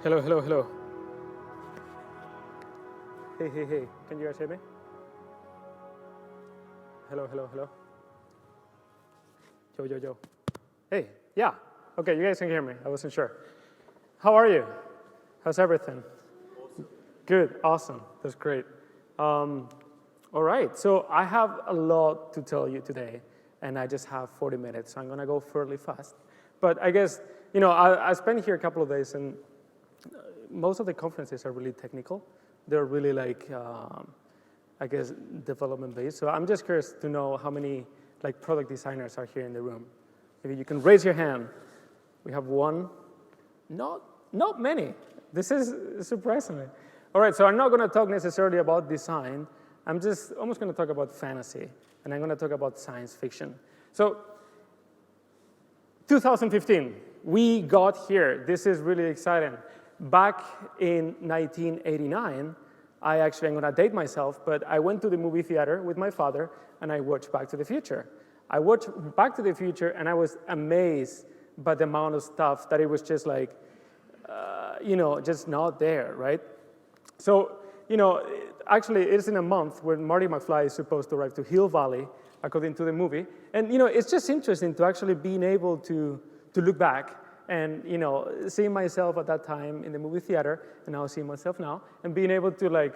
Hello, hello, hello. Hey, hey, hey. Can you guys hear me? Hello, hello, hello. Yo, yo, yo. Hey, yeah. Okay, you guys can hear me. I wasn't sure. How are you? How's everything? Awesome. Good, awesome. That's great. All right, so I have a lot to tell you today, and I just have 40 minutes, so I'm going to go fairly fast. But I guess, you know, I spent here a couple of days, and most of the conferences are really technical. They're really like, I guess, development-based. So I'm just curious to know how many like product designers are here in the room. Maybe you can raise your hand. We have one. Not many. This is surprising. All right, so I'm not going to talk necessarily about design. I'm just almost going to talk about fantasy, and I'm going to talk about science fiction. So 2015, we got here. This is really exciting. Back in 1989, I'm going to date myself, but I went to the movie theater with my father, and I watched Back to the Future. I watched Back to the Future, and I was amazed by the amount of stuff that it was just like, you know, just not there, right? So, you know, actually, it's in a month when Marty McFly is supposed to arrive to Hill Valley, according to the movie. And, you know, it's just interesting to actually being able to look back and, you know, seeing myself at that time in the movie theater, and now seeing myself now, and being able to, like,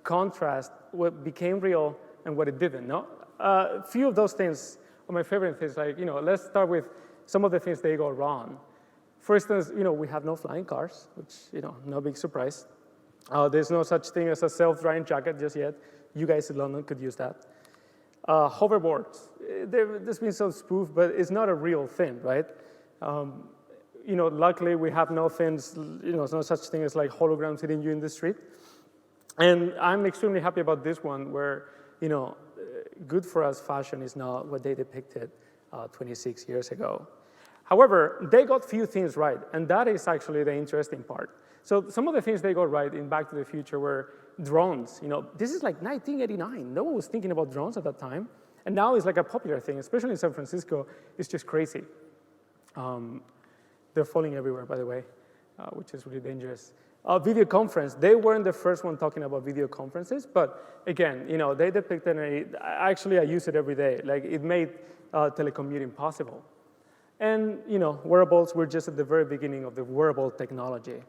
contrast what became real and what it didn't, no? A few of those things are my favorite things, like, you know, let's start with some of the things they go wrong. For instance, you know, we have no flying cars, which, you know, no big surprise. There's no such thing as a self-drying jacket just yet. You guys in London could use that. Hoverboards, there's been some spoof, but it's not a real thing, right? You know, luckily we have no things, you know, there's no such thing as like holograms hitting you in the street. And I'm extremely happy about this one where, you know, good for us fashion is not what they depicted 26 years ago. However, they got few things right, and that is actually the interesting part. So some of the things they got right in Back to the Future were drones. You know, this is like 1989. No one was thinking about drones at that time. And now it's like a popular thing, especially in San Francisco. It's just crazy. They're falling everywhere, by the way, which is really dangerous. Video conference, they weren't the first one talking about video conferences, but again, you know, they depicted, actually I use it every day. Like it made telecommuting possible. And, you know, wearables were just at the very beginning of the wearable technology.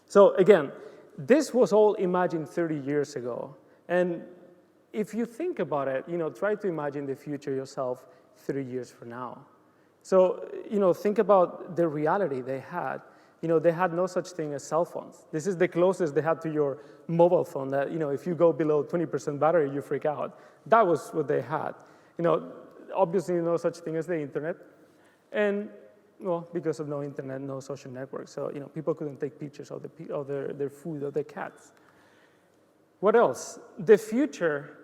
So again, this was all imagined 30 years ago. And if you think about it, you know, try to imagine the future yourself 30 years from now. So, you know, think about the reality they had. You know, they had no such thing as cell phones. This is the closest they had to your mobile phone that, you know, if you go below 20% battery, you freak out. That was what they had. You know, obviously no such thing as the internet. And, well, because of no internet, no social network. So, you know, people couldn't take pictures of their food or their cats. What else? The future,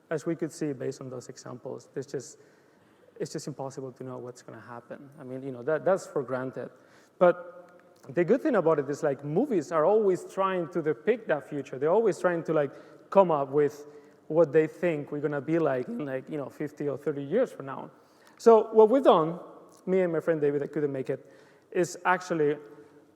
as we could see based on those examples, it's just impossible to know what's going to happen. I mean, you know, that's for granted. But the good thing about it is, like, movies are always trying to depict that future. They're always trying to, like, come up with what they think we're going to be like in, like, you know, 50 or 30 years from now. So what we've done, me and my friend David, that couldn't make it, is actually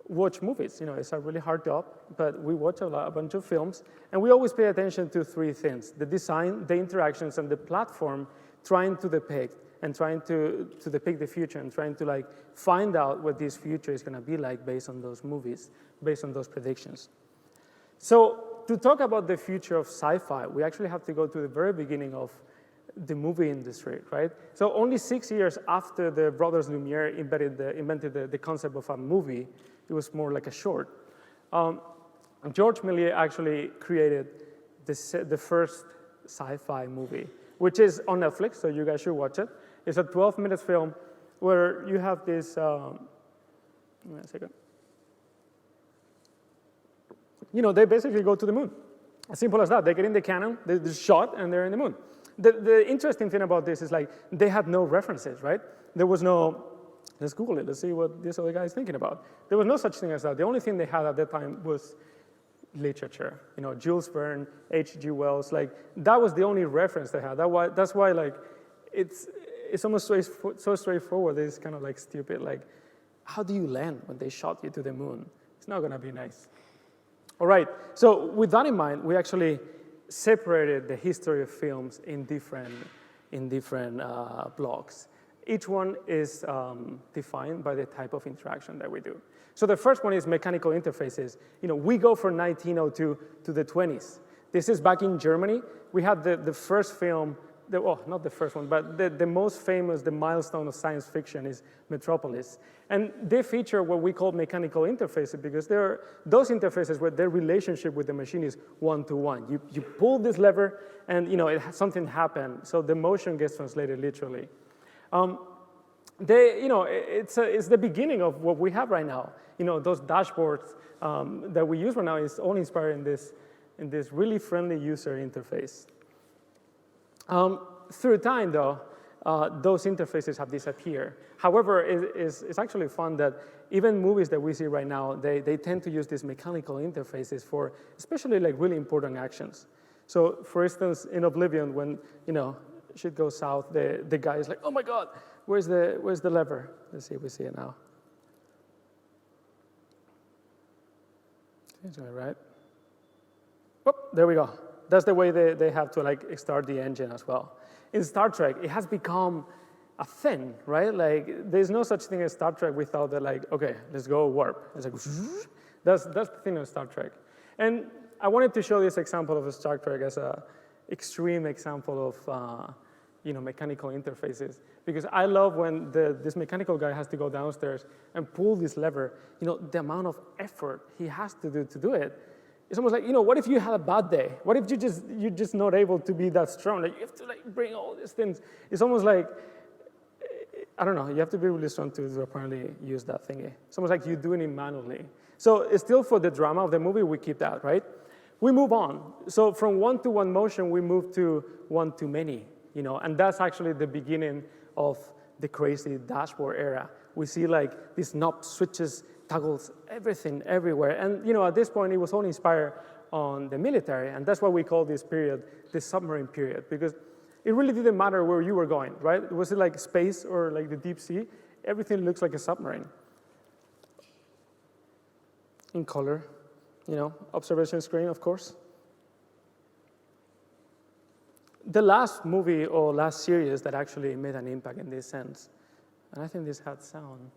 watch movies. You know, it's a really hard job, but we watch a bunch of films, and we always pay attention to three things: the design, the interactions, and the platform, trying to depict the future and trying to, like, find out what this future is going to be like based on those movies, based on those predictions. So to talk about the future of sci-fi, we actually have to go to the very beginning of the movie industry, right? So only 6 years after the brothers Lumiere invented the concept of a movie, it was more like a short. Georges Méliès actually created the first sci-fi movie, which is on Netflix, so you guys should watch it. It's a 12-minute film where you have this, wait a second. You know, they basically go to the moon. As simple as that. They get in the cannon, they shot, and they're in the moon. The interesting thing about this is, like, they had no references, right? There was no, let's Google it, let's see what this other guy is thinking about. There was no such thing as that. The only thing they had at that time was literature. You know, Jules Verne, H.G. Wells, like, that was the only reference they had. That's why, like, it's almost so straightforward that it's kind of, like, stupid. Like, how do you land when they shot you to the moon? It's not gonna be nice. All right, so with that in mind, we actually separated the history of films in different blocks. Each one is defined by the type of interaction that we do. So the first one is mechanical interfaces. We go from 1902 to the 20s. This is back in Germany. We had the first film, not the first one, but the most famous, the milestone of science fiction is Metropolis. And they feature what we call mechanical interfaces because those interfaces where their relationship with the machine is one-to-one. You pull this lever and something happened, so the motion gets translated literally. It's the beginning of what we have right now. Those dashboards that we use right now is all inspired in this really friendly user interface. Through time, though, those interfaces have disappeared. However, it's actually fun that even movies that we see right now, they tend to use these mechanical interfaces for especially like really important actions. So, for instance, in Oblivion, when shit goes south, the guy is like, "Oh my God, where's the lever?" Let's see if we see it now. Is that right? Whoop, there we go. That's the way they have to like start the engine as well. In Star Trek, it has become a thing, right? Like, there's no such thing as Star Trek without the like, okay, let's go warp. It's like, that's the thing of Star Trek. And I wanted to show this example of Star Trek as an extreme example of, mechanical interfaces. Because I love when this mechanical guy has to go downstairs and pull this lever, the amount of effort he has to do it. It's almost like, what if you had a bad day? What if you're just not able to be that strong? Like, you have to bring all these things. It's almost like, I don't know, you have to be really strong to apparently use that thingy. It's almost like you're doing it manually. So it's still for the drama of the movie, we keep that, right? We move on. So from one-to-one motion, we move to one-to-many, and that's actually the beginning of the crazy dashboard era. We see like these knobs, switches, toggles, everything, everywhere. And at this point, it was all inspired on the military, and that's why we call this period the submarine period, because it really didn't matter where you were going, right? Was it like space or like the deep sea? Everything looks like a submarine. In color, observation screen, of course. The last movie or last series that actually made an impact in this sense, and I think this had sound,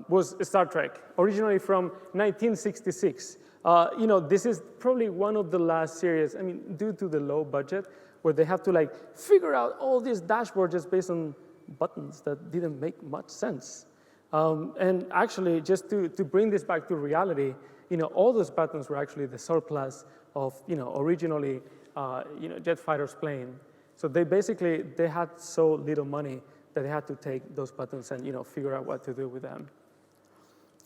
was Star Trek, originally from 1966. This is probably one of the last series, due to the low budget, where they have to figure out all these dashboards just based on buttons that didn't make much sense. And actually, just to bring this back to reality, all those buttons were actually the surplus of, originally, jet fighters plane. So they had so little money that they had to take those buttons and, figure out what to do with them.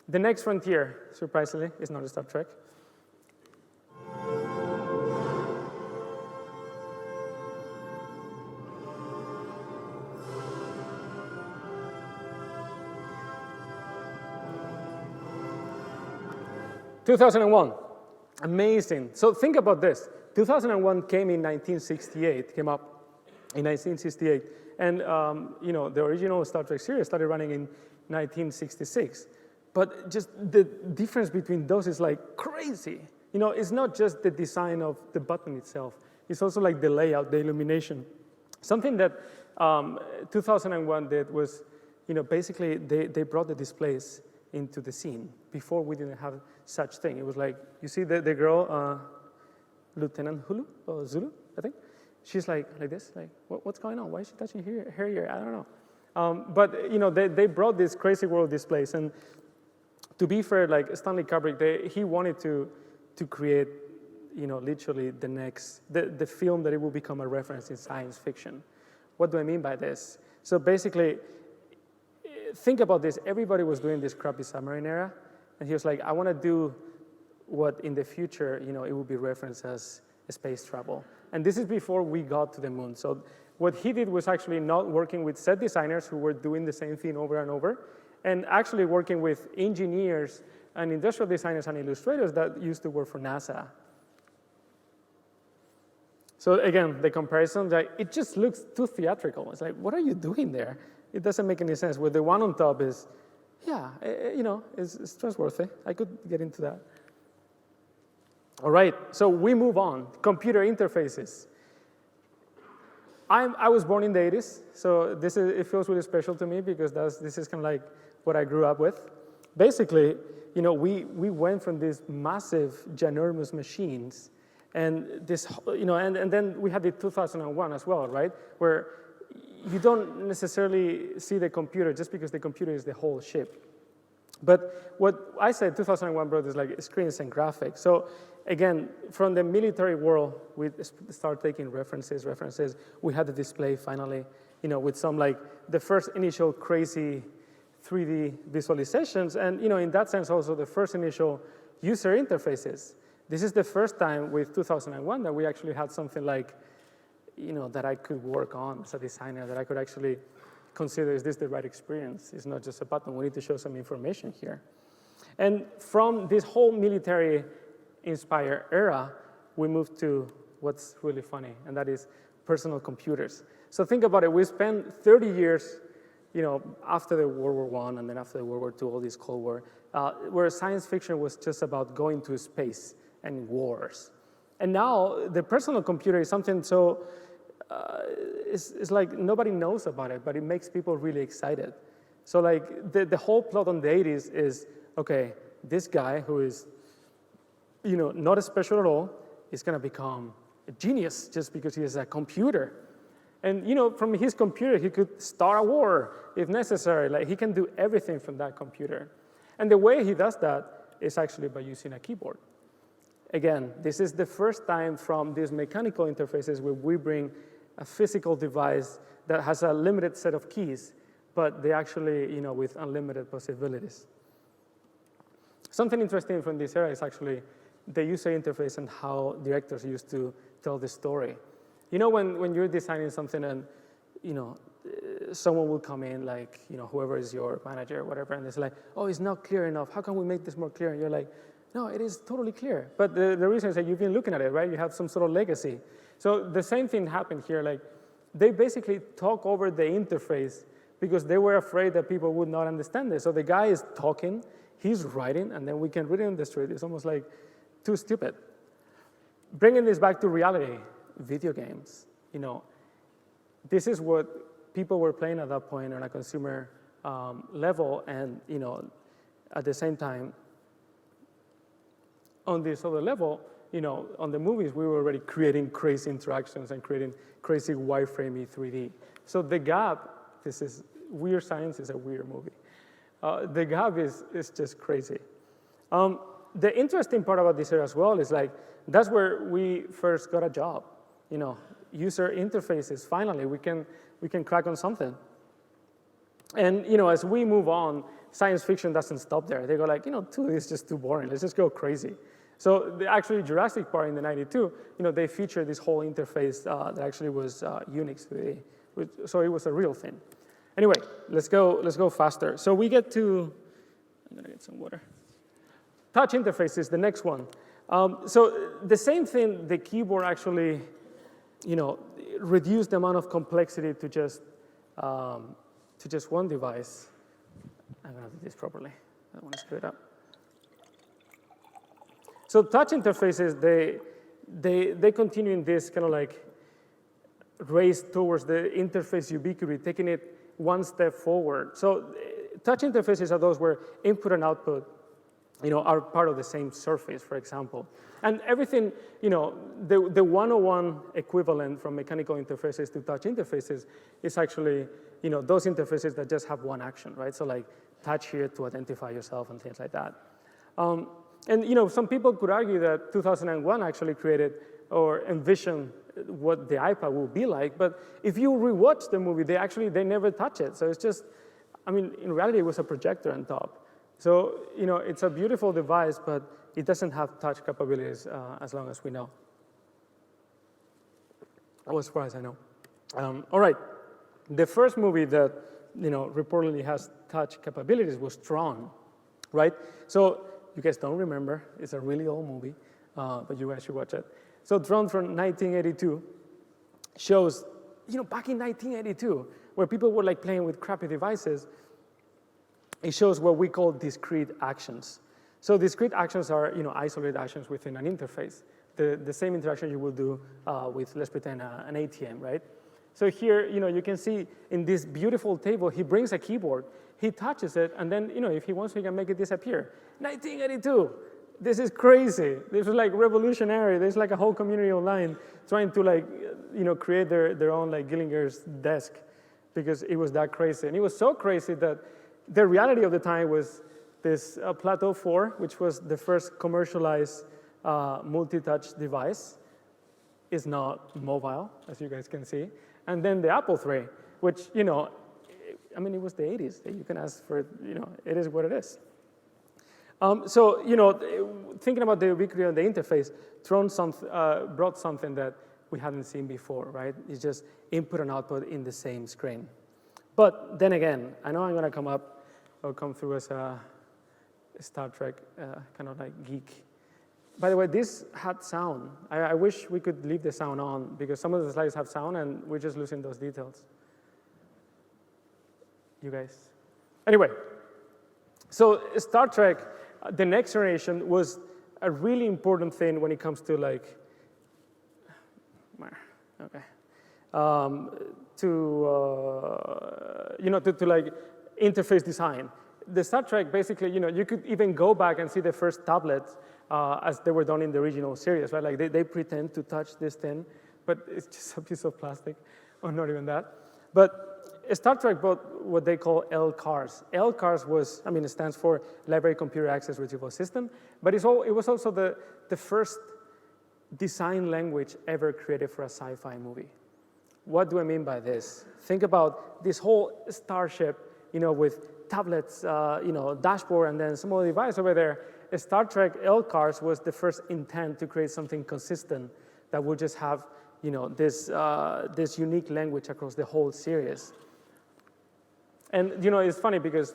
The next frontier, surprisingly, is not Star Trek. (2001), amazing. So think about this. 2001 came in 1968, came up in 1968. And, the original Star Trek series started running in 1966. But just the difference between those is crazy. It's not just the design of the button itself. It's also the layout, the illumination. Something that 2001 did was, basically they brought the displays into the scene. Before we didn't have such thing. It was you see the girl, Lieutenant Hulu, or Zulu, I think. She's like this, what's going on? Why is she touching her ear? I don't know. But they brought these crazy world displays, and to be fair, Stanley Kubrick, he wanted to create, literally the film that it will become a reference in science fiction. What do I mean by this? So basically, think about this. Everybody was doing this crappy submarine era, and he was like, I want to do what in the future, it will be referenced as space travel. And this is before we got to the moon. So what he did was actually not working with set designers who were doing the same thing over and over, and actually working with engineers and industrial designers and illustrators that used to work for NASA. So again, the comparison, it just looks too theatrical. It's what are you doing there? It doesn't make any sense. Where the one on top is, yeah, it's trustworthy. I could get into that. All right, so we move on. Computer interfaces. I was born in the 80s, so it feels really special to me because this is kind of like what I grew up with. Basically, we went from these massive, ginormous machines, and and then we had the 2001 as well, right? Where you don't necessarily see the computer just because the computer is the whole ship. But what I said 2001 brought is like screens and graphics. So again, from the military world, we start taking references. We had the display finally, with some like the first initial crazy 3D visualizations. And, in that sense, also the first initial user interfaces. This is the first time with 2001 that we actually had something like, that I could work on as a designer, that I could actually consider, is this the right experience? It's not just a button. We need to show some information here. And from this whole military-inspired era, we moved to what's really funny, and that is personal computers. So think about it. We spent 30 years, after the World War I and then after the World War II, all this Cold War, where science fiction was just about going to space and wars. And now the personal computer is something so, it's like nobody knows about it, but it makes people really excited. So like the whole plot on the 80s is, okay, this guy who is, not special at all is going to become a genius just because he has a computer. And, from his computer, he could start a war if necessary. Like, he can do everything from that computer. And the way he does that is actually by using a keyboard. Again, this is the first time from these mechanical interfaces where we bring a physical device that has a limited set of keys, but they actually, with unlimited possibilities. Something interesting from this era is actually the user interface and how directors used to tell the story. When you're designing something and, someone will come in, like, whoever is your manager or whatever, and it's like, oh, it's not clear enough. How can we make this more clear? And you're like, no, it is totally clear. But the reason is that you've been looking at it, right? You have some sort of legacy. So the same thing happened here. Like, they basically talk over the interface because they were afraid that people would not understand this. So the guy is talking, he's writing, and then we can read it on the street. It's almost like too stupid. Bringing this back to reality, video games. This is what people were playing at that point on a consumer level, and at the same time, on this other level, on the movies, we were already creating crazy interactions and creating crazy wireframey 3D. So the gap, this is Weird Science is a weird movie. The gap is just crazy. The interesting part about this era as well is like, that's where we first got a job. User interfaces, finally, we can crack on something. And, as we move on, science fiction doesn't stop there. They go like, 2D is just too boring. Let's just go crazy. So actually Jurassic Park in the 92, they featured this whole interface that actually was Unix 3D. So it was a real thing. Anyway, let's go faster. So we get to, I'm gonna get some water. Touch interfaces, the next one. So the same thing, the keyboard actually, reduced the amount of complexity to just one device. I'm gonna do this properly. I don't want to screw it up. So touch interfaces, they continue in this kind of like race towards the interface ubiquity, taking it one step forward. So touch interfaces are those where input and output, are part of the same surface, for example. And everything, the 101 equivalent from mechanical interfaces to touch interfaces is actually, those interfaces that just have one action, right? So like touch here to identify yourself and things like that. And some people could argue that 2001 actually created or envisioned what the iPad would be like, but if you rewatch the movie, they never touch it. So it's just, in reality, it was a projector on top. So, it's a beautiful device, but it doesn't have touch capabilities as long as we know. Or as far as I know. All right, the first movie that, reportedly has touch capabilities was Tron, right? So you guys don't remember, it's a really old movie, but you guys should watch it. So Tron from 1982 shows, back in 1982, where people were like playing with crappy devices, it shows what we call discrete actions. So discrete actions are isolated actions within an interface. The same interaction you will do with, let's pretend, an ATM, right? So here, you can see in this beautiful table, he brings a keyboard, he touches it, and then, if he wants, he can make it disappear. 1982, this is crazy. This is like revolutionary. There's like a whole community online trying to create their own Gillinger's desk because it was that crazy. And it was so crazy that the reality of the time was this Plateau 4, which was the first commercialized multi-touch device, is not mobile, as you guys can see. And then the Apple III, which, it was the 80s. You can ask for it, it is what it is. Thinking about the ubiquity of the interface, brought something that we hadn't seen before, right? It's just input and output in the same screen. But then again, I know I'm going to come through as a Star Trek kind of geek. By the way, this had sound. I wish we could leave the sound on because some of the slides have sound and we're just losing those details. You guys. Anyway, so Star Trek, the next generation was a really important thing when it comes to interface design. The Star Trek basically, you could even go back and see the first tablets as they were done in the original series, right? Like they pretend to touch this thing, but it's just a piece of plastic, or not even that. But Star Trek brought what they call LCARS. LCARS was, it stands for Library Computer Access Retrieval System, but it was also the first design language ever created for a sci-fi movie. What do I mean by this? Think about this whole starship, with tablets, dashboard, and then some other device over there. Star Trek LCARS was the first intent to create something consistent that would just have, this unique language across the whole series. And, it's funny because,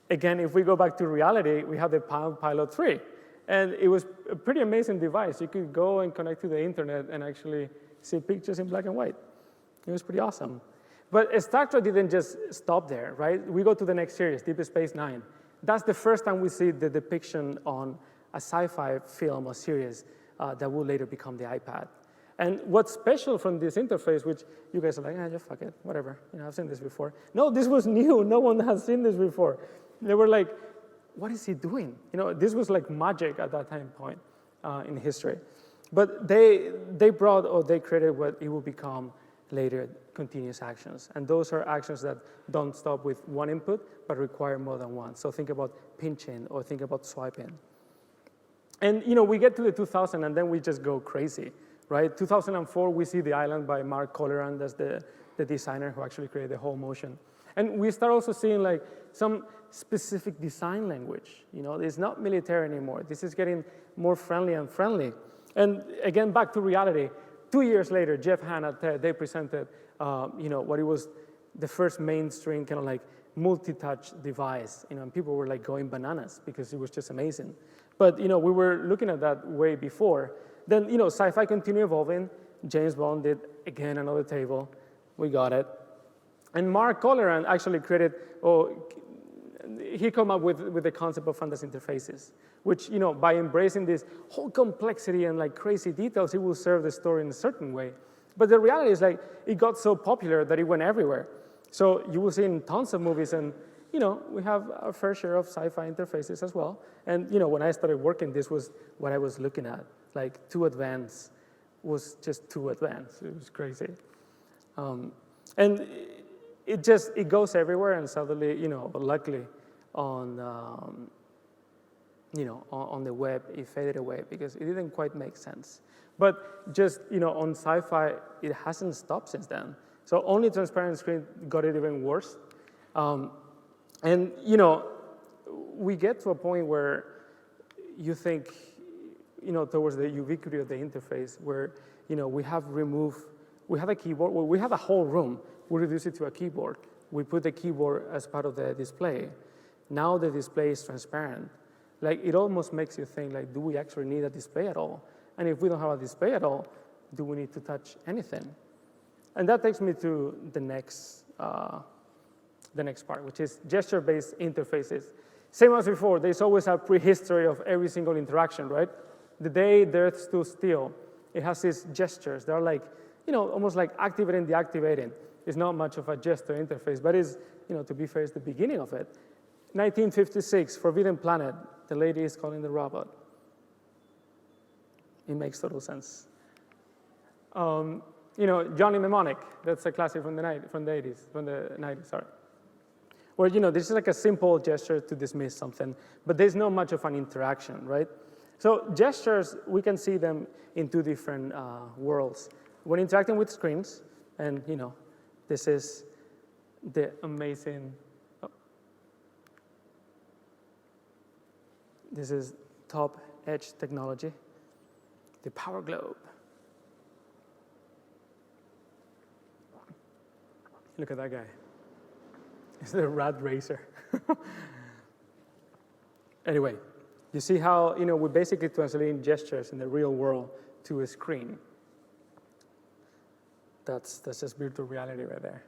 again, if we go back to reality, we have the Palm Pilot 3. And it was a pretty amazing device. You could go and connect to the internet and actually see pictures in black and white. It was pretty awesome. But Star Trek didn't just stop there, right? We go to the next series, Deep Space Nine. That's the first time we see the depiction on a sci-fi film or series that will later become the iPad. And what's special from this interface, which you guys are like, just fuck it, whatever. I've seen this before. No, this was new. No one has seen this before. They were like, what is he doing? This was like magic at that time point in history. But they created what it will become later continuous actions. And those are actions that don't stop with one input, but require more than one. So think about pinching or think about swiping. And, we get to the 2000 and then we just go crazy, right? 2004, we see The Island by Mark Colleran. That's the designer who actually created the whole motion. And we start also seeing some specific design language. It's not military anymore. This is getting more friendly and friendly. And again, back to reality. 2 years later, Jeff Hahn at TED, they presented, what it was the first mainstream kind of multi-touch device, and people were going bananas because it was just amazing. But, we were looking at that way before. Then, sci-fi continued evolving. James Bond did, again, another table. We got it. And Mark Colleran actually created, he came up with the concept of fantasy interfaces, which, by embracing this whole complexity and crazy details, it will serve the story in a certain way. But the reality is it got so popular that it went everywhere. So you will see in tons of movies, and, we have our fair share of sci-fi interfaces as well. And, when I started working, this was what I was looking at. Too advanced was just too advanced. It was crazy. And it goes everywhere, and suddenly, luckily, on the web, it faded away because it didn't quite make sense. But just, on sci-fi, it hasn't stopped since then. So only transparent screen got it even worse. And, we get to a point where you think, towards the ubiquity of the interface where, we have a keyboard, we have a whole room. We reduce it to a keyboard. We put the keyboard as part of the display. Now the display is transparent. It almost makes you think, do we actually need a display at all? And if we don't have a display at all, do we need to touch anything? And that takes me to the next the next part, which is gesture-based interfaces. Same as before, there's always a prehistory of every single interaction, right? The day the Earth stood still, it has these gestures. They're like, almost like activating, deactivating. It's not much of a gesture interface, but it's, to be fair, it's the beginning of it. 1956, Forbidden Planet. The lady is calling the robot. It makes total sense. Johnny Mnemonic. That's a classic from the 90s, sorry. Where, this is like a simple gesture to dismiss something, but there's not much of an interaction, right? So gestures, we can see them in two different worlds. When interacting with screens, and, this is the amazing, this is top edge technology, the Power Globe. Look at that guy. It's the rat racer. Anyway, you see how, we're basically translating gestures in the real world to a screen. That's just virtual reality right there.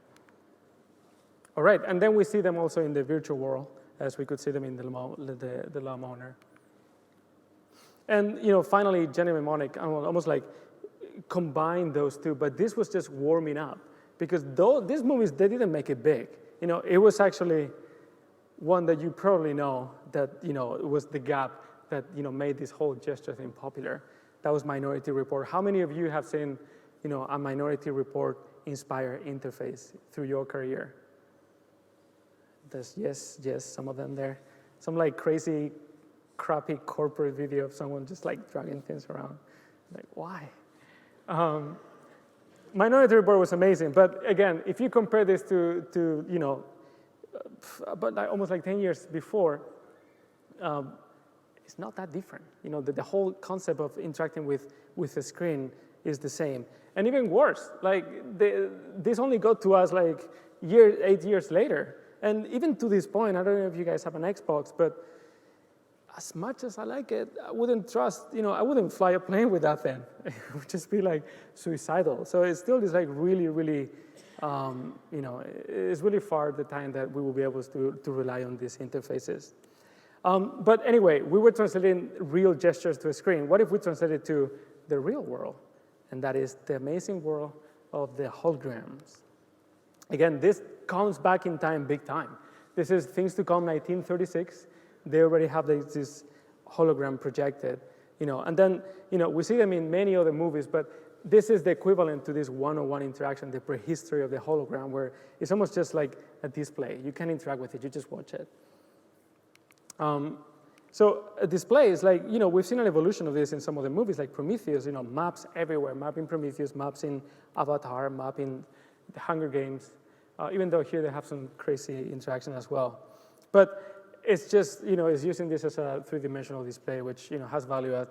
All right, and then we see them also in the virtual world, as we could see them in the lawnmower. And, finally, Johnny Mnemonic, almost like combine those two, but this was just warming up. Because these movies, they didn't make it big. It was actually one that you probably know that, it was the gap that, made this whole gesture thing popular. That was Minority Report. How many of you have seen, a Minority Report inspired interface through your career? There's yes, some of them there. Some like crazy, crappy corporate video of someone just like dragging things around. Like, why? Minority Report was amazing, but again, if you compare this to but almost like 10 years before, it's not that different. The whole concept of interacting with a screen is the same. And even worse, like this only got to us like 8 years later. And even to this point, I don't know if you guys have an Xbox, but as much as I like it, I wouldn't trust, I wouldn't fly a plane with that thing. It would just be like suicidal. So it's still this like really, really, it's really far the time that we will be able to rely on these interfaces. But anyway, we were translating real gestures to a screen. What if we translated to the real world? And that is the amazing world of the holograms. Again, this comes back in time, big time. This is Things to Come, 1936. They already have this hologram projected, and then, we see them in many other movies, but this is the equivalent to this one-on-one interaction, the prehistory of the hologram, where it's almost just like a display. You can't interact with it, you just watch it. So a display is like, we've seen an evolution of this in some of the movies, like Prometheus, maps everywhere, map in Prometheus, maps in Avatar, map in the Hunger Games, even though here they have some crazy interaction as well. But it's just, it's using this as a three-dimensional display, which, has value at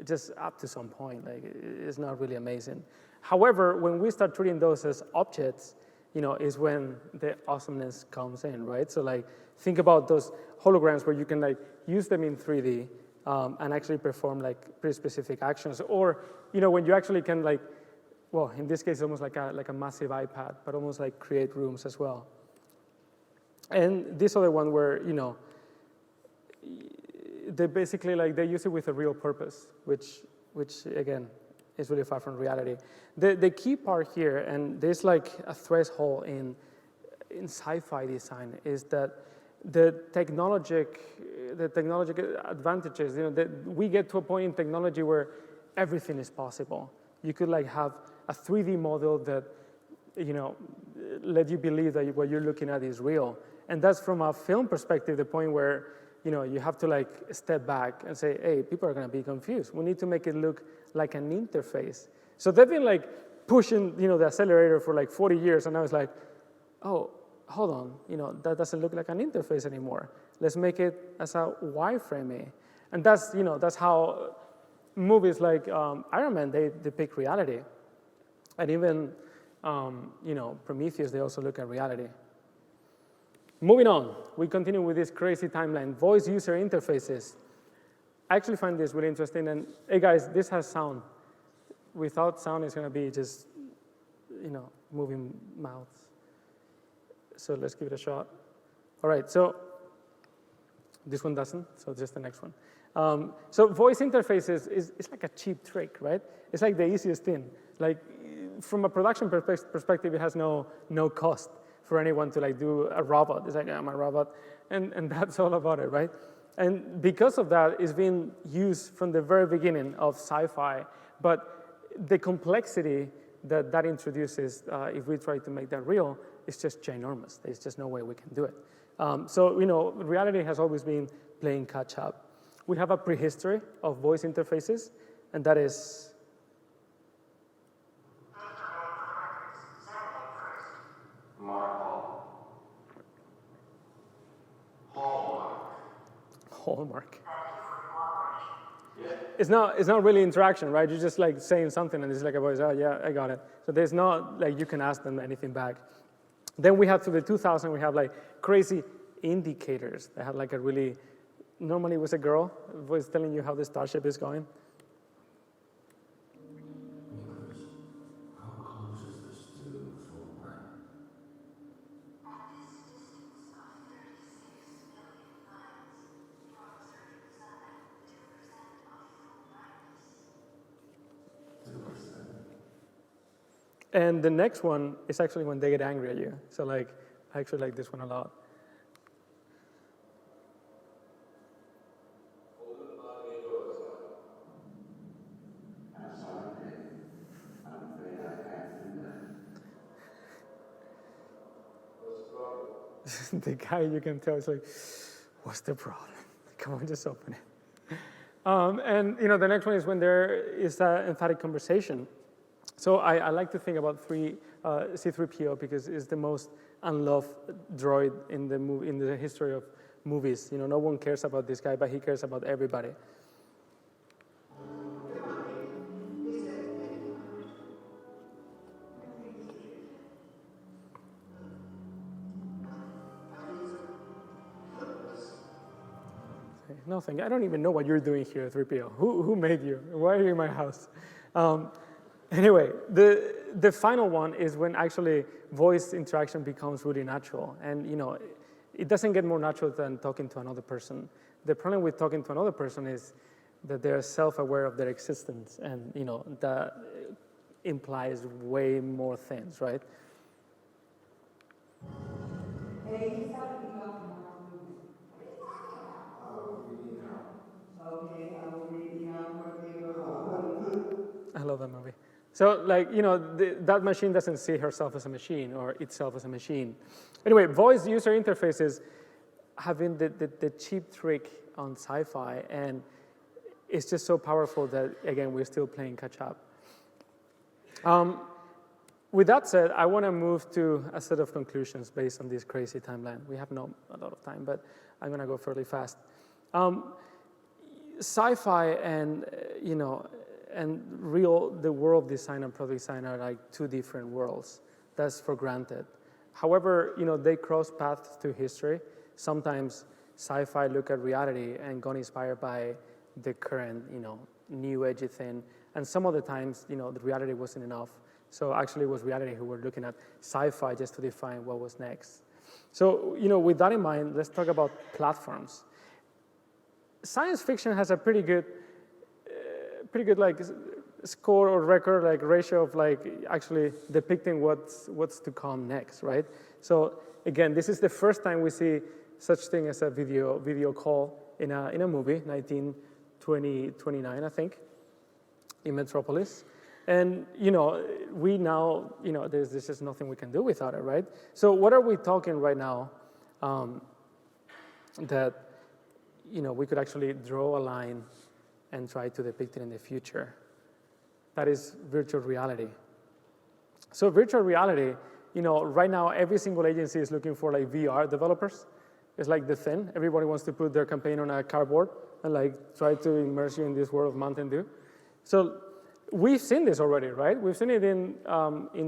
just up to some point. Like, it's not really amazing. However, when we start treating those as objects, is when the awesomeness comes in, right? So, like, think about those holograms where you can, like, use them in 3D and actually perform, like, pretty specific actions. Or, when you actually can, like, well, in this case, almost like a massive iPad, but almost like create rooms as well. And this other one where, they basically they use it with a real purpose, which again, is really far from reality. The key part here, and there's like a threshold in sci-fi design, is that the technological advantages, that we get to a point in technology where everything is possible. You could have a 3D model that, let you believe that what you're looking at is real. And that's from a film perspective, the point where, you have to step back and say, hey, people are going to be confused. We need to make it look like an interface. So they've been pushing, the accelerator for 40 years. And I was like, oh, hold on, that doesn't look like an interface anymore. Let's make it as a wireframe. And that's how movies like Iron Man, they depict reality. And even, Prometheus, they also look at reality. Moving on, we continue with this crazy timeline, voice user interfaces. I actually find this really interesting. And hey guys, this has sound. Without sound, it's going to be just, moving mouths. So let's give it a shot. All right, so this one doesn't, so just the next one. So voice interfaces is like a cheap trick, right? It's like the easiest thing. Like from a production perspective, it has no cost for anyone to like do a robot. It's like, I'm a robot, and that's all about it, right? And because of that, it's been used from the very beginning of sci-fi, but the complexity that introduces, if we try to make that real, is just ginormous. There's just no way we can do it. So, reality has always been playing catch up. We have a prehistory of voice interfaces, and that is Hallmark. It's not really interaction, right? You're just like saying something, and it's like a voice. Oh yeah, I got it. So there's not like you can ask them anything back. Then we have to the 2000. We have like crazy indicators that had like a really. Normally it was a girl voice telling you how the starship is going. How close is this to full light? At this distance of 36 million miles, you are observing the sun at 2% of full brightness. 2%. And the next one is actually when they get angry at you. So like, I actually like this one a lot. The guy, you can tell, is like, what's the problem? Come on, just open it. And the next one is when there is an emphatic conversation. So I like to think about C-3PO because it's the most unloved droid in the history of movies. No one cares about this guy, but he cares about everybody. No, thank you. I don't even know what you're doing here, 3PO. Who made you? Why are you in my house? Anyway, the final one is when actually voice interaction becomes really natural. And, it doesn't get more natural than talking to another person. The problem with talking to another person is that they're self-aware of their existence. And, that implies way more things, right? Hey, you sound like you got from our movie. Okay, I will read the I love that movie. So, like, that machine doesn't see herself as a machine or itself as a machine. Anyway, voice user interfaces have been the cheap trick on sci-fi, and it's just so powerful that, again, we're still playing catch-up. With that said, I want to move to a set of conclusions based on this crazy timeline. We have not a lot of time, but I'm going to go fairly fast. Sci-fi and, and the world design and product design are like two different worlds. That's for granted. However, they cross paths to history. Sometimes sci-fi look at reality and got inspired by the current, new edgy thing. And some other times, the reality wasn't enough. So actually it was reality who were looking at sci-fi just to define what was next. So, with that in mind, let's talk about platforms. Science fiction has a pretty good like score or record, like ratio of like actually depicting what's to come next, right? So again, this is the first time we see such thing as a video call in a movie, 1929, I think, in Metropolis. And, we now, there's just nothing we can do without it, right? So what are we talking right now that, we could actually draw a line and try to depict it in the future? That is virtual reality. So virtual reality, right now every single agency is looking for like VR developers. It's like the thing. Everybody wants to put their campaign on a cardboard and like try to immerse you in this world of Mountain Dew. So we've seen this already, right? We've seen it in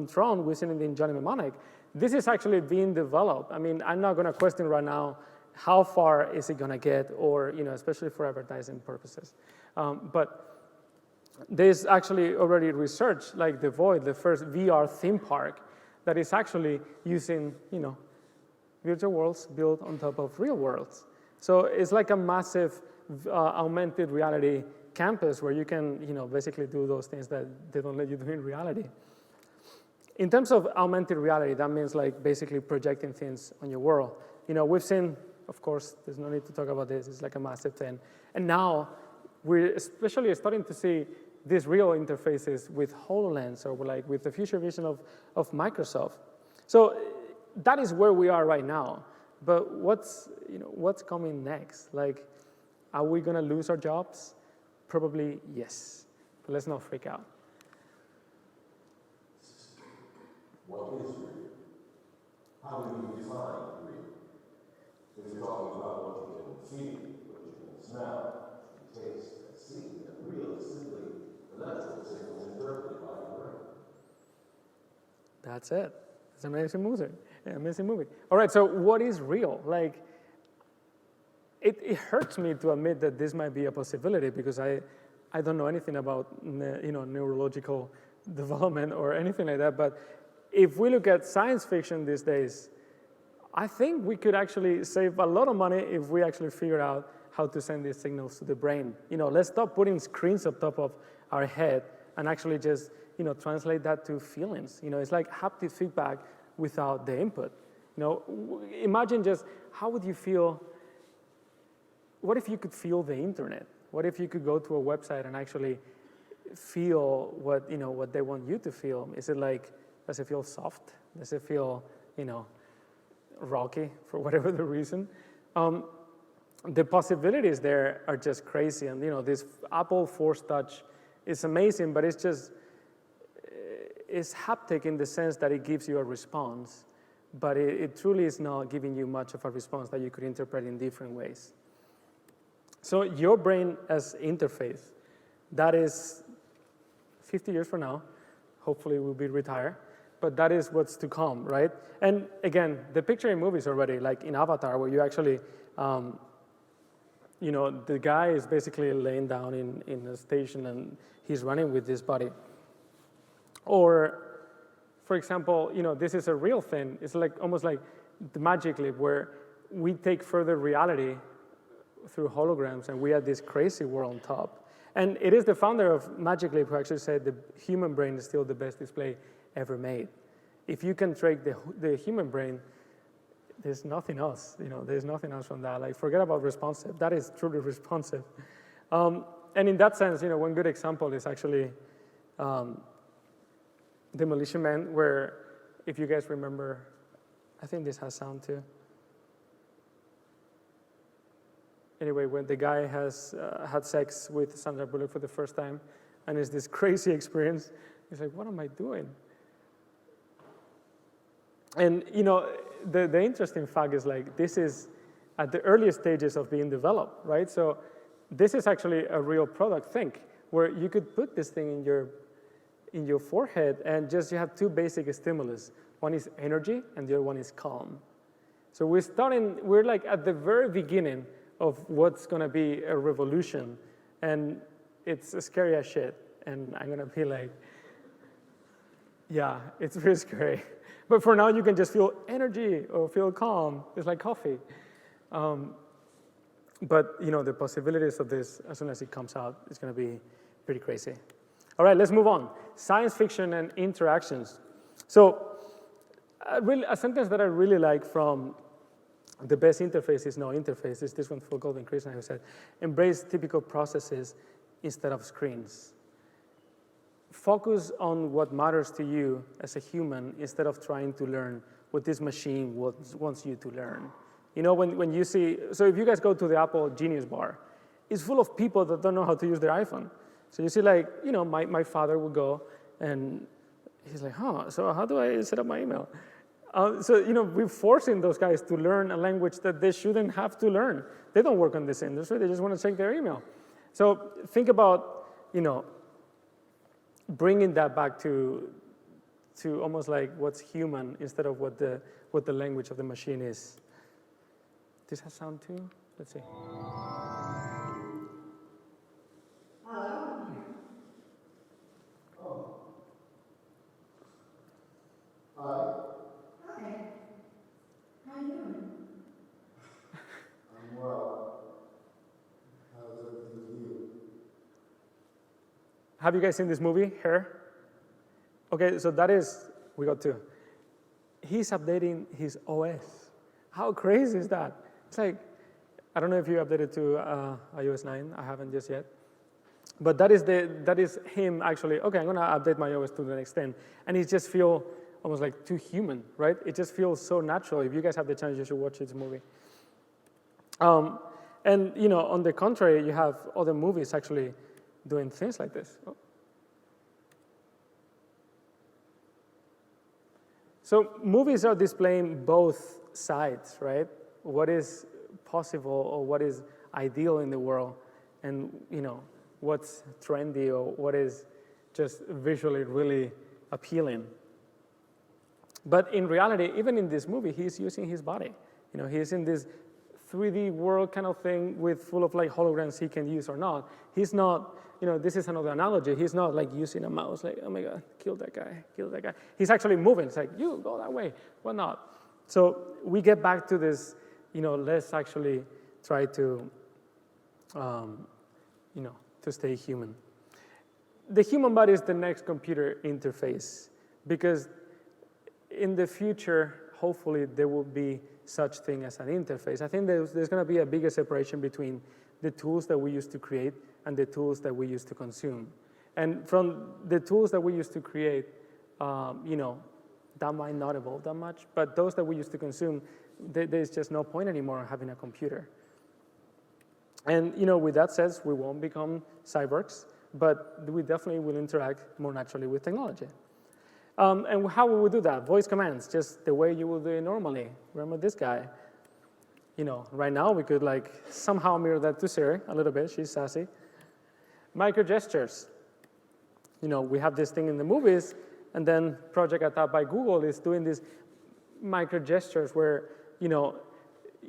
Tron. We've seen it in Johnny Mnemonic. This is actually being developed. I mean, I'm not going to question right now how far is it going to get, or especially for advertising purposes. But there's actually already research, like The Void, the first VR theme park, that is actually using virtual worlds built on top of real worlds. So it's like a massive augmented reality campus where you can, basically do those things that they don't let you do in reality. In terms of augmented reality, that means like basically projecting things on your world. We've seen, of course, there's no need to talk about this, it's like a massive thing. And now we're especially starting to see these real interfaces with HoloLens or like with the future vision of Microsoft. So that is where we are right now. But what's coming next? Like, are we gonna lose our jobs? Probably yes, but let's not freak out. What is real? How do you define real? If you're talking about what you can feel, what you can smell, taste, and see, then real is simply electrical signals interpreted by your brain. That's it. It's an amazing movie. Amazing movie. All right, so what is real? Like, it hurts me to admit that this might be a possibility because I don't know anything about neurological development or anything like that. But if we look at science fiction these days, I think we could actually save a lot of money if we actually figure out how to send these signals to the brain. Let's stop putting screens up top of our head and actually just translate that to feelings. It's like haptic feedback without the input. Imagine just how would you feel. What if you could feel the internet? What if you could go to a website and actually feel what they want you to feel? Is it like, does it feel soft? Does it feel, rocky for whatever the reason? The possibilities there are just crazy. And, this Apple Force Touch is amazing, but it's haptic in the sense that it gives you a response, but it truly is not giving you much of a response that you could interpret in different ways. So your brain as interface, that is 50 years from now, hopefully we'll be retired, but that is what's to come, right? And again, the picture in movies already, like in Avatar, where you actually, the guy is basically laying down in a station and he's running with this body. Or, for example, this is a real thing. It's like almost like the Magic Leap, where we take further reality through holograms, and we have this crazy world on top. And it is the founder of Magic Leap who actually said the human brain is still the best display ever made. If you can track the human brain, there's nothing else. There's nothing else from that. Like, forget about responsive. That is truly responsive. And in that sense, one good example is actually Demolition Man, where, if you guys remember, I think this has sound too. Anyway, when the guy has had sex with Sandra Bullock for the first time, and it's this crazy experience, he's like, what am I doing? And, the interesting fact is, like, this is at the earliest stages of being developed, right? So this is actually a real product, think, where you could put this thing in your forehead, and just you have two basic stimulus. One is energy, and the other one is calm. So we're like at the very beginning of what's gonna be a revolution, and it's scary as shit. And I'm gonna be like, yeah, it's really scary. But for now, you can just feel energy or feel calm. It's like coffee. But the possibilities of this, as soon as it comes out, it's gonna be pretty crazy. All right, let's move on. Science fiction and interactions. So a sentence that I really like from The Best Interface is No Interface. It's this one for Golden Krishna, who said, embrace typical processes instead of screens. Focus on what matters to you as a human instead of trying to learn what this machine wants you to learn. When you see, so if you guys go to the Apple Genius Bar, it's full of people that don't know how to use their iPhone. So you see, like, my father would go, and he's like, so how do I set up my email? We're forcing those guys to learn a language that they shouldn't have to learn. They don't work on this industry. They just want to check their email. So think about, bringing that back to almost like what's human instead of what the language of the machine is. Does that sound too? Let's see. Hello? Oh. Hi. Okay. How you doing? have you guys seen this movie, Her? Okay, so that is, we got two. He's updating his OS. How crazy is that? It's like, I don't know if you updated to iOS 9. I haven't just yet. But that is him actually, okay, I'm going to update my OS to the next 10. And it just feels almost like too human, right? It just feels so natural. If you guys have the chance, you should watch this movie. And, you know, on the contrary, you have other movies actually doing things like this. Oh. So movies are displaying both sides, right? What is possible or what is ideal in the world, and, you know, what's trendy or what is just visually really appealing. But in reality, even in this movie, he's using his body. You know, he's in this 3D world kind of thing with full of like holograms he can use or not. He's not, you know, this is another analogy. He's not like using a mouse like, oh my God, kill that guy, kill that guy. He's actually moving. It's like, you go that way, why not? So we get back to this, you know, let's actually try to, you know, to stay human. The human body is the next computer interface, because in the future, hopefully there will be such thing as an interface. I think there's going to be a bigger separation between the tools that we use to create and the tools that we use to consume. And from the tools that we use to create, you know, that might not evolve that much, but those that we use to consume, there's just no point anymore in having a computer. And, you know, with that said, we won't become cyborgs, but we definitely will interact more naturally with technology. And how we would do that? Voice commands, just the way you would do it normally. Remember this guy? You know, right now we could like somehow mirror that to Siri a little bit. She's sassy. Micro gestures. You know, we have this thing in the movies, and then Project Attack by Google is doing these micro gestures where, you know,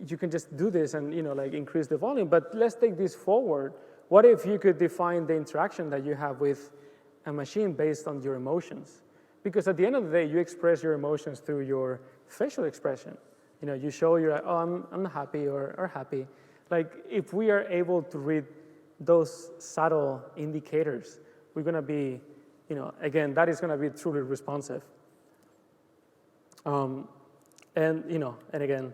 you can just do this and, you know, like increase the volume. But let's take this forward. What if you could define the interaction that you have with a machine based on your emotions? Because at the end of the day, you express your emotions through your facial expression. You know, you show you're, oh, I'm happy or happy. Like, if we are able to read those subtle indicators, we're going to be, you know, again, that is going to be truly responsive. And, you know, and again,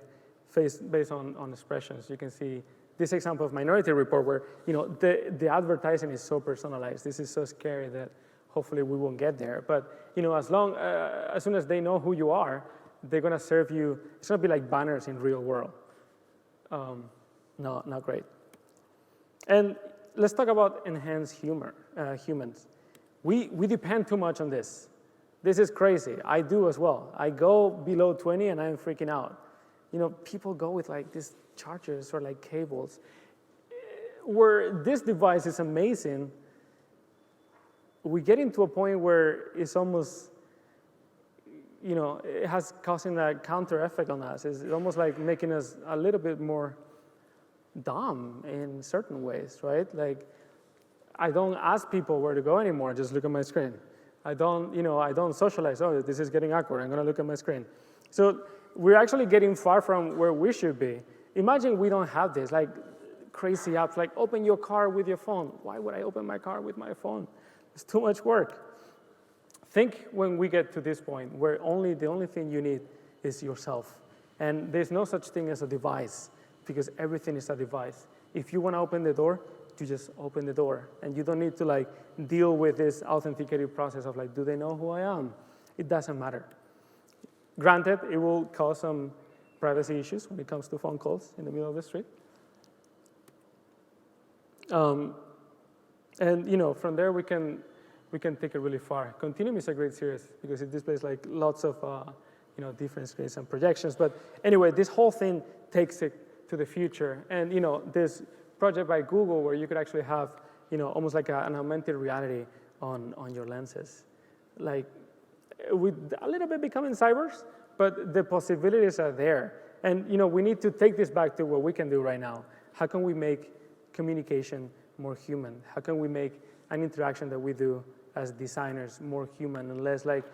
based on expressions, you can see this example of Minority Report where, you know, the advertising is so personalized. This is so scary that hopefully we won't get there. But, you know, as soon as they know who you are, they're going to serve you. It's going to be like banners in real world. No, not great. And let's talk about enhanced humans. We depend too much on this. This is crazy. I do as well. I go below 20 and I'm freaking out. You know, people go with like these chargers or like cables. Where this device is amazing, we get into a point where it's almost, you know, it has causing a counter effect on us. It's almost like making us a little bit more dumb in certain ways, right? Like, I don't ask people where to go anymore. I just look at my screen. I don't socialize. Oh, this is getting awkward. I'm going to look at my screen. So we're actually getting far from where we should be. Imagine we don't have this, like crazy apps, like open your car with your phone. Why would I open my car with my phone? It's too much work. Think when we get to this point where the only thing you need is yourself. And there's no such thing as a device, because everything is a device. If you want to open the door, you just open the door. And you don't need to like deal with this authenticated process of like, do they know who I am? It doesn't matter. Granted, it will cause some privacy issues when it comes to phone calls in the middle of the street. And, you know, from there we can take it really far. Continuum is a great series because it displays like lots of, you know, different screens and projections. But anyway, this whole thing takes it to the future. And, you know, this project by Google where you could actually have, you know, almost like an augmented reality on your lenses. Like, with a little bit becoming cyborgs, but the possibilities are there. And, you know, we need to take this back to what we can do right now. How can we make communication more human? How can we make an interaction that we do as designers more human and less like,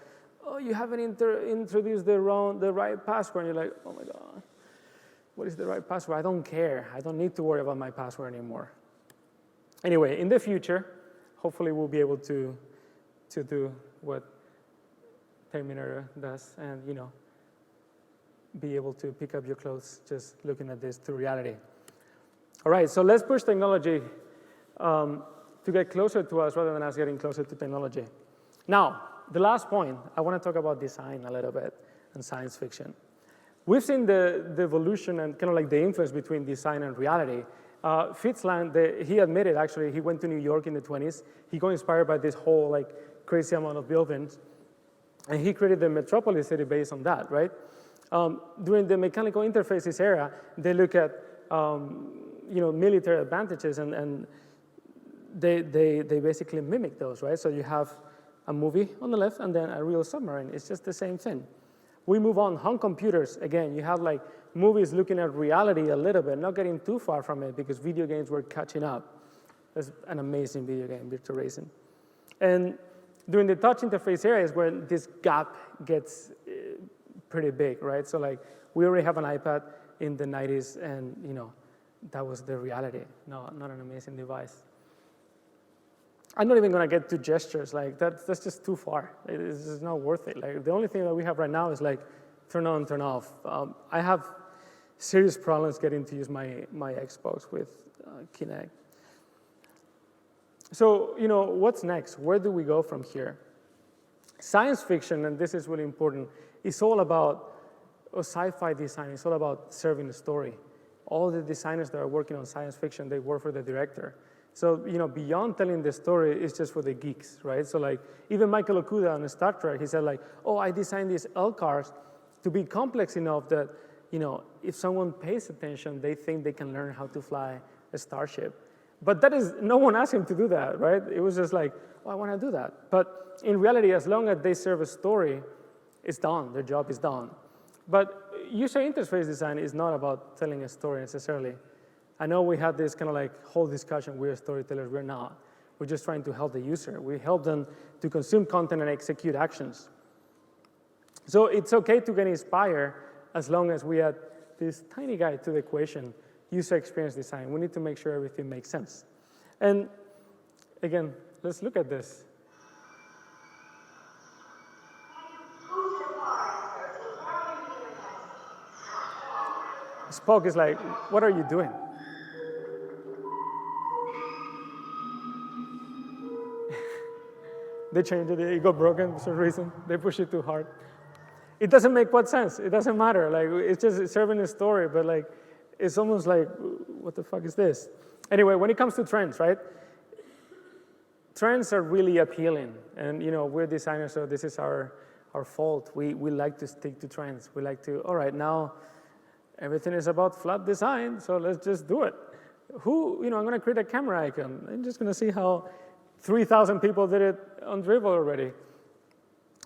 oh, you haven't introduced the right password. And you're like, oh my God, what is the right password? I don't care. I don't need to worry about my password anymore. Anyway, in the future, hopefully we'll be able to do what Terminator does and, be able to pick up your clothes just looking at this to reality. All right, so let's push technology to get closer to us rather than us getting closer to technology. Now, the last point, I want to talk about design a little bit and science fiction. We've seen the evolution and kind of like the influence between design and reality. Fitzland, he admitted actually, he went to New York in the 20s. He got inspired by this whole like crazy amount of buildings. And he created the Metropolis city based on that, right? During the mechanical interfaces era, they look at military advantages and they basically mimic those, right? So you have a movie on the left and then a real submarine. It's just the same thing. We move on, home computers. Again, you have like movies looking at reality a little bit, not getting too far from it because video games were catching up. It's an amazing video game, Virtua Racing. And during the touch interface era is where this gap gets pretty big, right? So like we already have an iPad in the 90s and that was the reality. No, not an amazing device. I'm not even gonna get to gestures, like that's just too far. It's just not worth it. Like the only thing that we have right now is like turn on, turn off. I have serious problems getting to use my Xbox with Kinect. So, what's next? Where do we go from here? Science fiction, and this is really important, is all about sci-fi design. It's all about serving a story. All the designers that are working on science fiction, they work for the director. So, beyond telling the story, it's just for the geeks, right? So, like, even Michael Okuda on Star Trek, he said, like, oh, I designed these L cars to be complex enough that, if someone pays attention, they think they can learn how to fly a starship. But no one asked him to do that, right? It was just like, oh, I want to do that. But in reality, as long as they serve a story, it's done. Their job is done. But user interface design is not about telling a story necessarily. I know we had this kind of like whole discussion, we're storytellers, we're not. We're just trying to help the user. We help them to consume content and execute actions. So it's okay to get inspired as long as we add this tiny guy to the equation, user experience design. We need to make sure everything makes sense. And again, let's look at this. Spock is like, what are you doing? They changed it, it got broken for some reason. They pushed it too hard. It doesn't make what sense. It doesn't matter. Like, it's just serving a story, but like, it's almost like, what the fuck is this? Anyway, when it comes to trends, right? Trends are really appealing. And, we're designers, so this is our fault. We like to stick to trends. We like to, all right, now everything is about flat design, so let's just do it. I'm going to create a camera icon. I'm just going to see how 3,000 people did it on Dribbble already.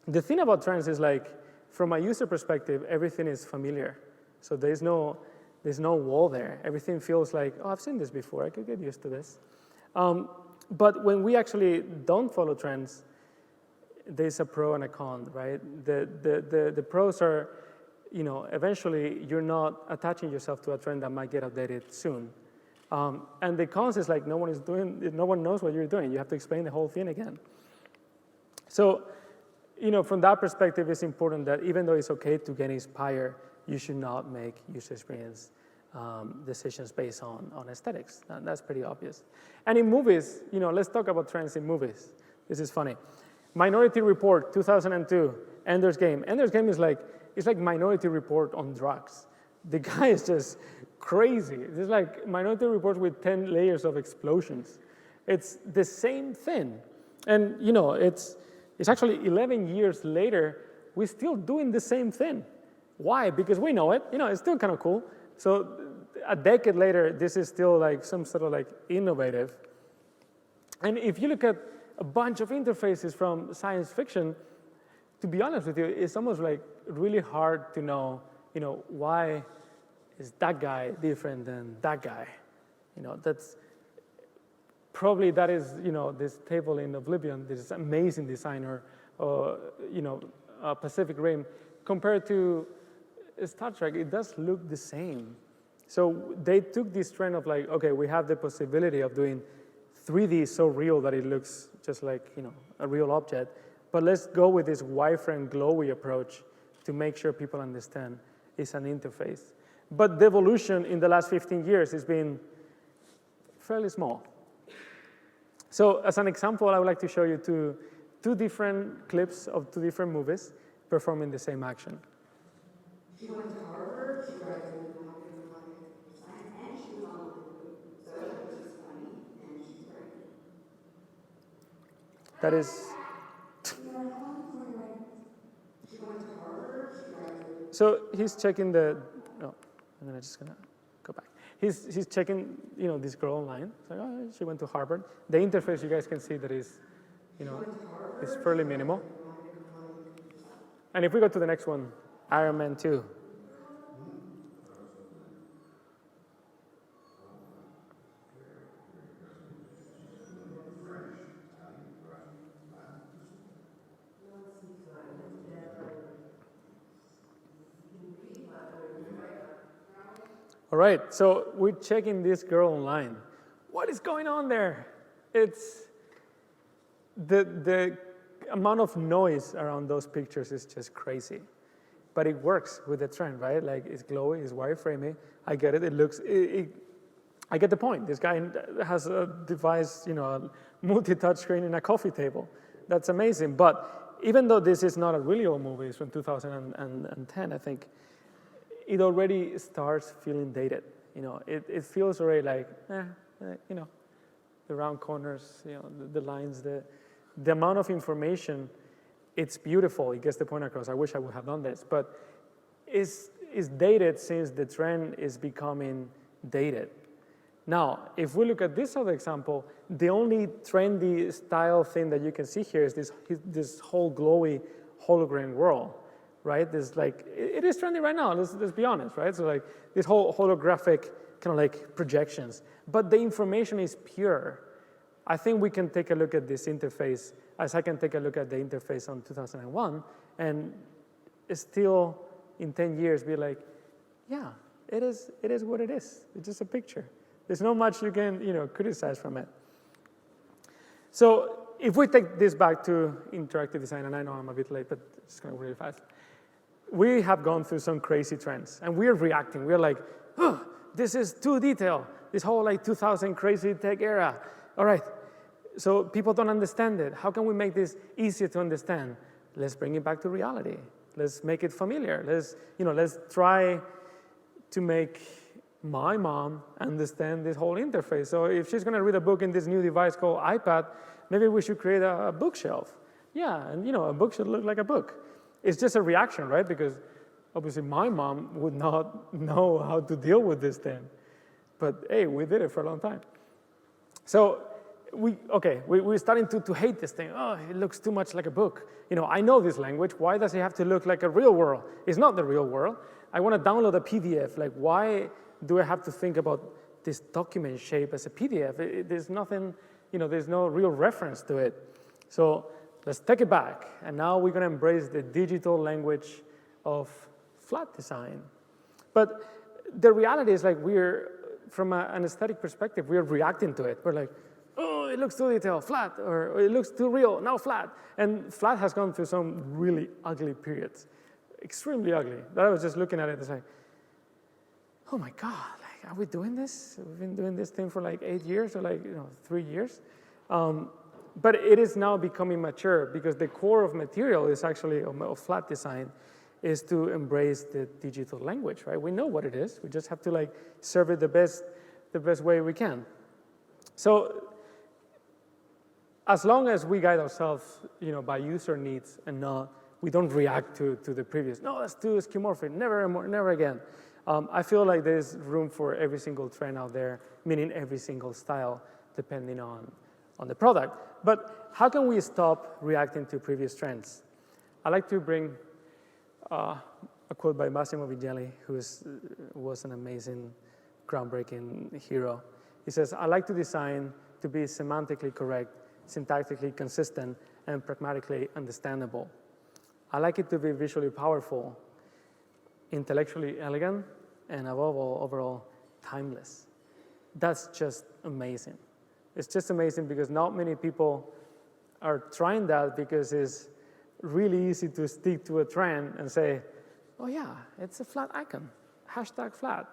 The thing about trends is like, from a user perspective, everything is familiar. So there's no wall there. Everything feels like, oh, I've seen this before. I could get used to this. But when we actually don't follow trends, there's a pro and a con, right? The pros are, eventually you're not attaching yourself to a trend that might get outdated soon. And the cons is like no one knows what you're doing. You have to explain the whole thing again. So, from that perspective, it's important that even though it's okay to get inspired, you should not make user experience decisions based on aesthetics. And that's pretty obvious. And in movies, let's talk about trends in movies. This is funny. Minority Report, 2002, Ender's Game. Ender's Game is like Minority Report on drugs. The guy is just crazy. It's like Minority Report with 10 layers of explosions. It's the same thing. And, it's actually 11 years later, we're still doing the same thing. Why? Because we know it. It's still kind of cool. So a decade later, this is still like some sort of like innovative. And if you look at a bunch of interfaces from science fiction, to be honest with you, it's almost like really hard to know, why is that guy different than that guy? That's probably that is, this table in Oblivion, this amazing designer, Pacific Rim, compared to Star Trek, it does look the same. So they took this trend of like, okay, we have the possibility of doing 3D is so real that it looks just like, a real object. But let's go with this wireframe glowy approach to make sure people understand it's an interface. But the evolution in the last 15 years has been fairly small. So as an example, I would like to show you two different clips of 2 different movies performing the same action. She went to Harvard, she graduated from science, and she was on the movie. So it's just funny, and she's great. That is... So he's checking I'm just gonna go back. He's checking, this girl online. It's like, oh, she went to Harvard. The interface, you guys can see that is, is fairly minimal. And if we go to the next one, Iron Man 2. All right, so we're checking this girl online. What is going on there? It's the amount of noise around those pictures is just crazy. But it works with the trend, right? Like, it's glowy, it's wireframey. I get it. It looks. I get the point. This guy has a device, a multi-touch screen in a coffee table. That's amazing. But even though this is not a really old movie, it's from 2010, I think. It already starts feeling dated. It feels already like, the round corners, the lines, the amount of information. It's beautiful. It gets the point across. I wish I would have done this, but it's dated since the trend is becoming dated. Now, if we look at this other example, the only trendy style thing that you can see here is this whole glowy hologram world. Right? It is trendy right now, let's be honest, right? So this whole holographic kind of projections. But the information is pure. I think we can take a look at this interface, as I can take a look at the interface on 2001, and still in 10 years be like, yeah, it is what it is. It's just a picture. There's not much you can, criticize from it. So if we take this back to interactive design, and I know I'm a bit late, but it's going to go really fast. We have gone through some crazy trends, and we're reacting. We're like, oh, this is too detailed. This whole 2000 crazy tech era. All right, so people don't understand it. How can we make this easier to understand? Let's bring it back to reality. Let's make it familiar. Let's try to make my mom understand this whole interface. So if she's going to read a book in this new device called iPad, maybe we should create a bookshelf. Yeah, and a book should look like a book. It's just a reaction, right? Because obviously my mom would not know how to deal with this thing. But hey, we did it for a long time. So we're starting to hate this thing. Oh, it looks too much like a book. I know this language. Why does it have to look like a real world? It's not the real world. I want to download a PDF. Why do I have to think about this document shape as a PDF? There's nothing, there's no real reference to it. So let's take it back, and now we're going to embrace the digital language of flat design. But the reality is from an aesthetic perspective, we're reacting to it. We're like, oh, it looks too detailed, flat, or it looks too real, now flat. And flat has gone through some really ugly periods, extremely ugly. That I was just looking at it, it's like, oh my God, are we doing this? We've been doing this thing for 8 years or 3 years. But it is now becoming mature because the core of material is actually, of flat design, is to embrace the digital language, right? We know what it is. We just have to serve it the best way we can. So as long as we guide ourselves, by user needs and we don't react to the previous, no, that's too skeuomorphic, never again. I feel like there's room for every single trend out there, meaning every single style, depending on the product. But how can we stop reacting to previous trends? I like to bring a quote by Massimo Vignelli, who was an amazing, groundbreaking hero. He says, I like to design to be semantically correct, syntactically consistent, and pragmatically understandable. I like it to be visually powerful, intellectually elegant, and above all, overall, timeless. That's just amazing. It's just amazing because not many people are trying that because it's really easy to stick to a trend and say, oh yeah, it's a flat icon, #flat.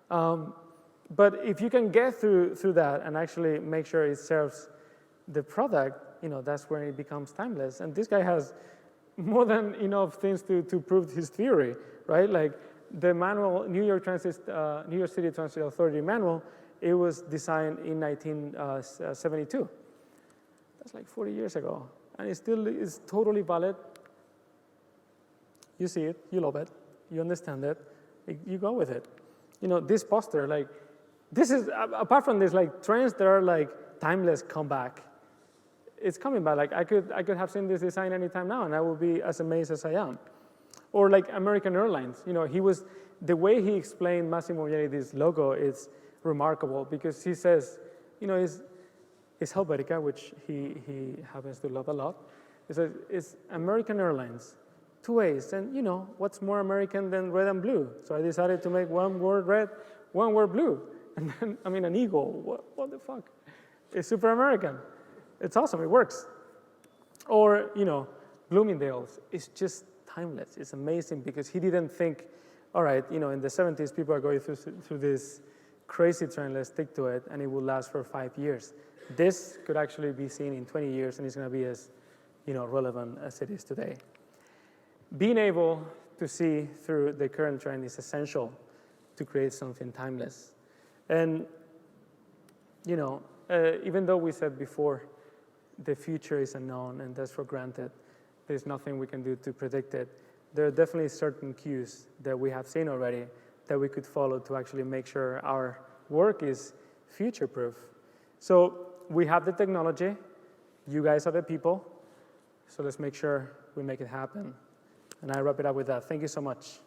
But if you can get through that and actually make sure it serves the product, that's where it becomes timeless. And this guy has more than enough things to prove his theory, right? Like the manual, New York City Transit Authority manual, it was designed in 1972. That's like 40 years ago. And it still is totally valid. You see it, you love it, you understand it, you go with it. This poster, like, this is, apart from this, like, trends that are like timeless come back. It's coming back. Like, I could have seen this design anytime now, and I will be as amazed as I am. Or like American Airlines. The way he explained Massimo Mognetti's logo is remarkable because he says, it's Helvetica, which he happens to love a lot. He says, it's American Airlines, 2 A's, and what's more American than red and blue? So I decided to make one word red, one word blue. And then, an eagle, what the fuck? It's super American. It's awesome, it works. Or, Bloomingdale's, it's just timeless. It's amazing because he didn't think, all right, in the 70s, people are going through this crazy trend, let's stick to it, and it will last for 5 years. This could actually be seen in 20 years, and it's going to be as, relevant as it is today. Being able to see through the current trend is essential to create something timeless. And, even though we said before, the future is unknown and that's for granted, there's nothing we can do to predict it. There are definitely certain cues that we have seen already that we could follow to actually make sure our work is future-proof. So we have the technology, you guys are the people, so let's make sure we make it happen. And I wrap it up with that. Thank you so much.